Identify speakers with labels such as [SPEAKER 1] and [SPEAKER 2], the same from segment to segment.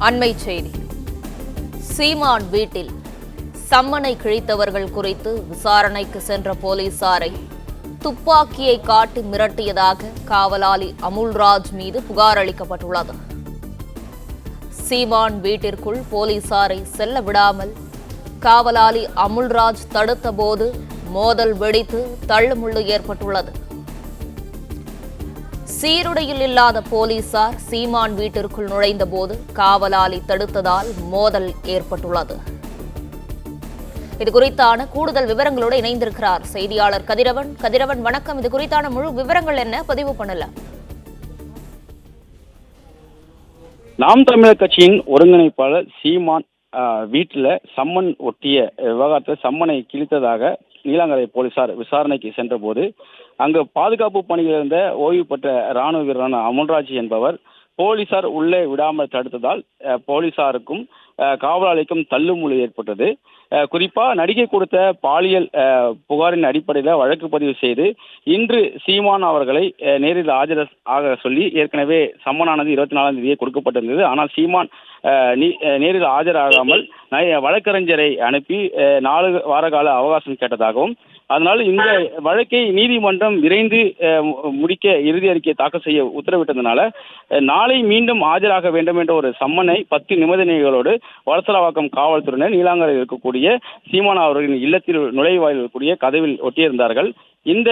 [SPEAKER 1] அண்மை செய்தி. சீமான் வீட்டில் சம்மனை கிழித்தவர்கள் குறித்து விசாரணைக்கு சென்ற போலீசாரை துப்பாக்கியை காட்டி மிரட்டியதாக காவலாளி அமுல்ராஜ் மீது புகார் அளிக்கப்பட்டுள்ளது. சீமான் வீட்டிற்குள் போலீசாரை செல்ல விடாமல் காவலாளி அமுல்ராஜ் தடுத்தபோது மோதல் வெடித்து தள்ளுமுள்ளு ஏற்பட்டுள்ளது. சீருடையில் இல்லாத போலீசார் சீமான் வீட்டிற்குள் நுழைந்தபோது காவலாளி தடுத்ததால் மோதல் ஏற்பட்டுள்ளது. இதுகுறித்தான கூடுதல் விவரங்களோடு இணைந்திருக்கிறார் செய்தியாளர் கதிரவன். கதிரவன், வணக்கம். இது குறித்தான முழு விவரங்கள் என்ன? பதிவு பண்ணல.
[SPEAKER 2] நாம் தமிழர் கட்சியின் ஒருங்கிணைப்பாளர் சீமான் வீட்டில் சம்மன் ஒட்டிய விவகாரத்தில் சம்மனை கிழித்ததாக நீலாங்கரை போலீசார் விசாரணைக்கு சென்றபோது அங்கு பாதுகாப்பு பணியில் இருந்த ஓய்வு பெற்ற ராணுவ வீரரான அமுல்ராஜ் என்பவர் போலீசார் உள்ளே விடாமல் தடுத்ததால் போலீசாருக்கும் காவலாளிக்கும் தள்ளுமுள்ளு ஏற்பட்டது. குறிப்பாக நடிகை கொடுத்த பாலியல் புகாரின் அடிப்படையில் வழக்கு பதிவு செய்து இன்று சீமான் அவர்களை நேரில் ஆக சொல்லி ஏற்கனவே சம்மனானது 24ஆம் தேதியே கொடுக்கப்பட்டிருந்தது. ஆனால் சீமான் நேரில் ஆஜராகாமல் வழக்கறிஞரை அனுப்பி 4 வார கால அவகாசம் கேட்டதாகவும், அதனால் இந்த வழக்கை நீதிமன்றம் விரைந்து முடிக்க இறுதி அறிக்கையை தாக்கல் செய்ய உத்தரவிட்டதனால நாளை மீண்டும் ஆஜராக வேண்டும் என்ற ஒரு சம்மனை 10 நிபந்தனைகளோடு வளசரவாக்கம் காவல்துறையினர் நீலாங்கரையில் இருக்கக்கூடிய சீமான் அவர்களின் இல்லத்தில் நுழைவாயில் இருக்கக்கூடிய கதவில் ஒட்டியிருந்தார்கள். இந்த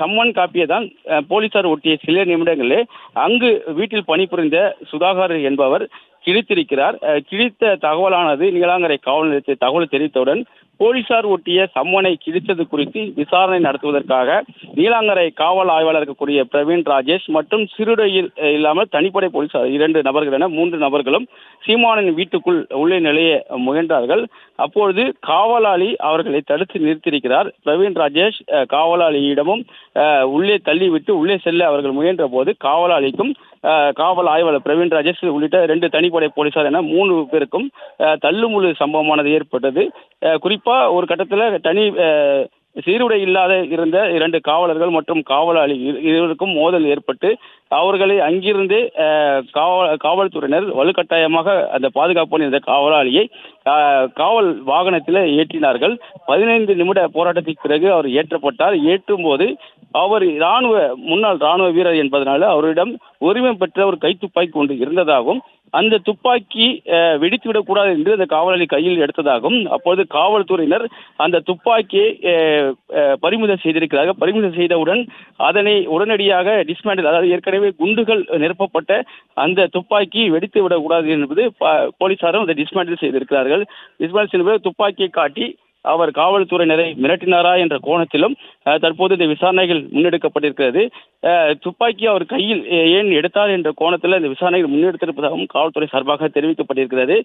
[SPEAKER 2] சம்மன் காப்பியை தான் போலீசார் ஒட்டிய சில நிமிடங்களே அங்கு வீட்டில் பணிபுரிந்த சுதாகர் என்பவர் கிழித்திருக்கிறார். கிழித்த தகவலானது நீலாங்கரை காவல் நிலையத்தை தகவல் தெரிவித்தவுடன் போலீசார் ஒட்டிய சம்மனை கிழித்தது குறித்து விசாரணை நடத்துவதற்காக நீலாங்கரை காவல் ஆய்வாளர் இருக்கக்கூடிய பிரவீன் ராஜேஷ் மற்றும் சிறுடையில் இல்லாமல் தனிப்படை போலீசார் 2 நபர்கள் என 3 நபர்களும் சீமானின் வீட்டுக்குள் உள்ளே நுழைய முயன்றார்கள். அப்பொழுது காவலாளி அவர்களை தடுத்து நிறுத்தியிருக்கிறார். பிரவீன் ராஜேஷ் காவலாளியிடமும் உள்ளே தள்ளிவிட்டு உள்ளே செல்ல அவர்கள் முயன்ற போது காவலாளிக்கும் காவல் ஆய்வாளர் பிரவீன் ராஜேஷ் உள்ளிட்ட 2 தனிப்படை போலீசார் என 3 பேருக்கும் தள்ளுமுள்ளு சம்பவமானது ஏற்பட்டது. குறிப்பா ஒரு கட்டத்தில் சீருடை இல்லாத இருந்த 2 காவலர்கள் மற்றும் காவலாளி இருவருக்கும் மோதல் ஏற்பட்டு அவர்களை அங்கிருந்து காவல்துறையினர் வலுக்கட்டாயமாக அந்த பாதுகாப்பு இருந்த காவலாளியை காவல் வாகனத்தில் ஏற்றினார்கள். 15 நிமிட போராட்டத்திற்கு பிறகு அவர் ஏற்றப்பட்டார். ஏற்றும் போது அவர் முன்னாள் ராணுவ வீரர் என்பதனால அவரிடம் உரிமம் பெற்ற ஒரு கைத்துப்பாக்கி ஒன்று இருந்ததாகவும், அந்த துப்பாக்கி வெடித்துவிடக்கூடாது என்று அந்த காவலாளி கையில் எடுத்ததாகவும், அப்போது காவல்துறையினர் அந்த துப்பாக்கியை பறிமுதல் செய்திருக்கிறார்கள். பறிமுதல் செய்தவுடன் அதனை உடனடியாக டிஸ்மேண்டில், அதாவது ஏற்கனவே குண்டுகள் நிரப்பப்பட்ட அந்த துப்பாக்கி வெடித்து விடக்கூடாது என்பது போலீசாரும் அதை டிஸ்மேண்டில் செய்திருக்கிறார்கள். டிஸ்மேண்டில் செய்த துப்பாக்கியை காட்டி அவர் காவல்துறையினரை மிரட்டினாரா என்ற கோணத்திலும் தற்போது இந்த விசாரணைகள் முன்னெடுக்கப்பட்டிருக்கிறது. துப்பாக்கி அவர் கையில் ஏன் எடுத்தார் என்ற கோணத்தில் இந்த விசாரணைகள் முன்னெடுத்திருப்பதாகவும் காவல்துறை சார்பாக தெரிவிக்கப்பட்டிருக்கிறது.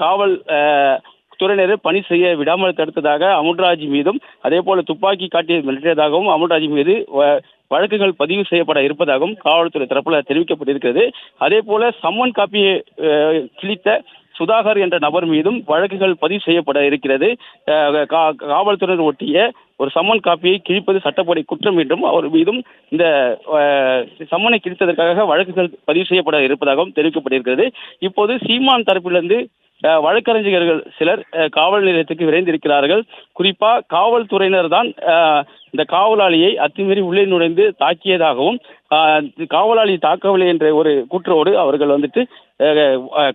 [SPEAKER 2] காவல் துறையினரை பணி செய்ய விடாமல் தடுத்ததாக அமுல்ராஜ் மீதும், அதே போல துப்பாக்கி காட்டி மிரட்டியதாகவும் அமுல்ராஜ் மீது வழக்குகள் பதிவு செய்யப்பட இருப்பதாகவும் காவல்துறை தரப்பில் தெரிவிக்கப்பட்டிருக்கிறது. அதே போல சம்மன் காப்பியை கிழித்த சுதாகர் என்ற நபர் மீதும் வழக்குகள் பதிவு செய்யப்பட இருக்கிறது. காவல்துறையினர் ஒட்டிய ஒரு சம்மன் காப்பியை கிழிப்பது சட்டப்படி குற்றம் என்றும் அவர் மீதும் இந்த சம்மனை கிழித்ததற்காக வழக்குகள் பதிவு செய்யப்பட இருப்பதாகவும் தெரிவிக்கப்பட்டிருக்கிறது. இப்போது சீமான் தரப்பிலிருந்து வழக்கறிஞர்கள் சிலர் காவல் நிலையத்துக்கு விரைந்திருக்கிறார்கள். குறிப்பா காவல்துறையினர் தான் இந்த காவலாளியை அத்துமீறி உள்ளே நுழைந்து தாக்கியதாகவும், காவலாளி தாக்கவில்லை என்ற ஒரு கூற்றோடு அவர்கள்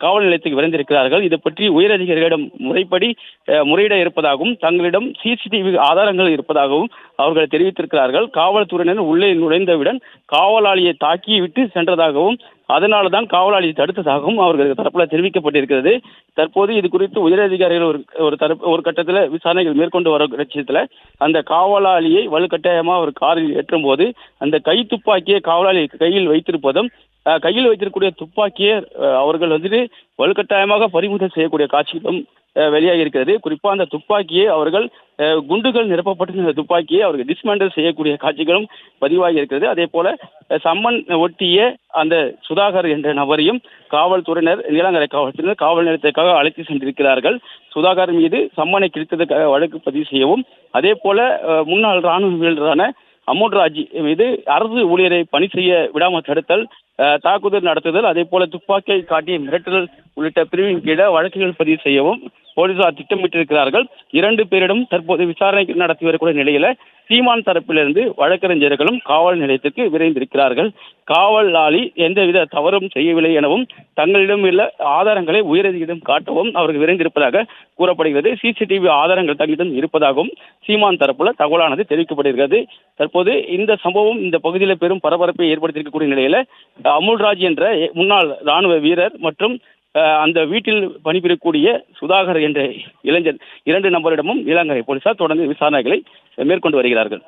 [SPEAKER 2] காவல் நிலையத்துக்கு விரைந்திருக்கிறார்கள். இது பற்றி உயரதிகாரிகளிடம் முறைப்படி முறையிட இருப்பதாகவும், தங்களிடம் சிசிடிவி ஆதாரங்கள் இருப்பதாகவும் அவர்கள் தெரிவித்திருக்கிறார்கள். காவல்துறையினர் உள்ளே நுழைந்தவுடன் காவலாளியை தாக்கி விட்டு சென்றதாகவும், அதனால தான் காவலாளியை தடுத்ததாகவும் அவர்கள் தரப்பில் தெரிவிக்கப்பட்டிருக்கிறது. தற்போது இது குறித்து உயரதிகாரிகள் ஒரு கட்டத்தில் விசாரணைகள் மேற்கொண்டு வர பட்சத்தில் அந்த காவலாளியை வலுக்கட்டாயமாக ஒரு காரில் ஏற்றும் போது அந்த துப்பாக்கியை காவலாளி கையில் வைத்திருப்பதும், கையில் வைத்திருக்கக்கூடிய துப்பாக்கியை அவர்கள் வலுக்கட்டாயமாக பறிமுதல் செய்யக்கூடிய காட்சிகளும் வெளியாகி இருக்கிறது. குறிப்பாக அந்த துப்பாக்கியை அவர்கள் குண்டுகள் நிரப்பப்பட்ட துப்பாக்கியை அவர்கள் டிஸ்மேண்டில் செய்யக்கூடிய காட்சிகளும் பதிவாகி இருக்கிறது. அதே போல சம்மன் ஒட்டிய அந்த சுதாகர் என்ற நபரையும் காவல்துறையினர் நீலாங்கரை காவல்துறையினர் காவல் நிலையத்திற்காக அழைத்து சென்றிருக்கிறார்கள். சுதாகர் மீது சம்மனை கிழித்ததற்காக வழக்கு பதிவு செய்யவும், அதே போல முன்னாள் ராணுவ வீரரான அமுல்ராஜ் மீது அரசு ஊழியரை பணி செய்ய விடாமல் தடுத்தல், தாக்குதல் நடத்துதல், அதே போல துப்பாக்கியை காட்டிய மிரட்டல் உள்ளிட்ட பிரிவின் கீழே வழக்குகள் பதிவு செய்யவும் போலீசார் திட்டமிட்டிருக்கிறார்கள். 2 பேரிடம் தற்போது விசாரணை நடத்தி வரக்கூடிய நிலையில சீமான் தரப்பிலிருந்து வழக்கறிஞர்களும் காவல் நிலையத்திற்கு விரைந்திருக்கிறார்கள். காவலாளி எந்தவித தவறும் செய்யவில்லை எனவும் தங்களிடம் உள்ள ஆதாரங்களை உயரதியிடம் காட்டவும் அவர்கள் விரைந்திருப்பதாக கூறப்படுகிறது. சிசிடிவி ஆதாரங்கள் தங்களிடம் இருப்பதாகவும் சீமான் தரப்புல தகவலானது தெரிவிக்கப்படுகிறது. தற்போது இந்த சம்பவம் இந்த பகுதியில் பெரும் பரபரப்பை ஏற்படுத்தியிருக்கக்கூடிய நிலையில அமுல்ராஜ் என்ற முன்னாள் ராணுவ வீரர் மற்றும் அந்த வீட்டில் பணிபுரியக்கூடிய சுதாகர் என்ற இளைஞர் 2 நபரிடமும் நீலாங்கரை போலீசார் தொடர்ந்து விசாரணைகளை மேற்கொண்டு வருகிறார்கள்.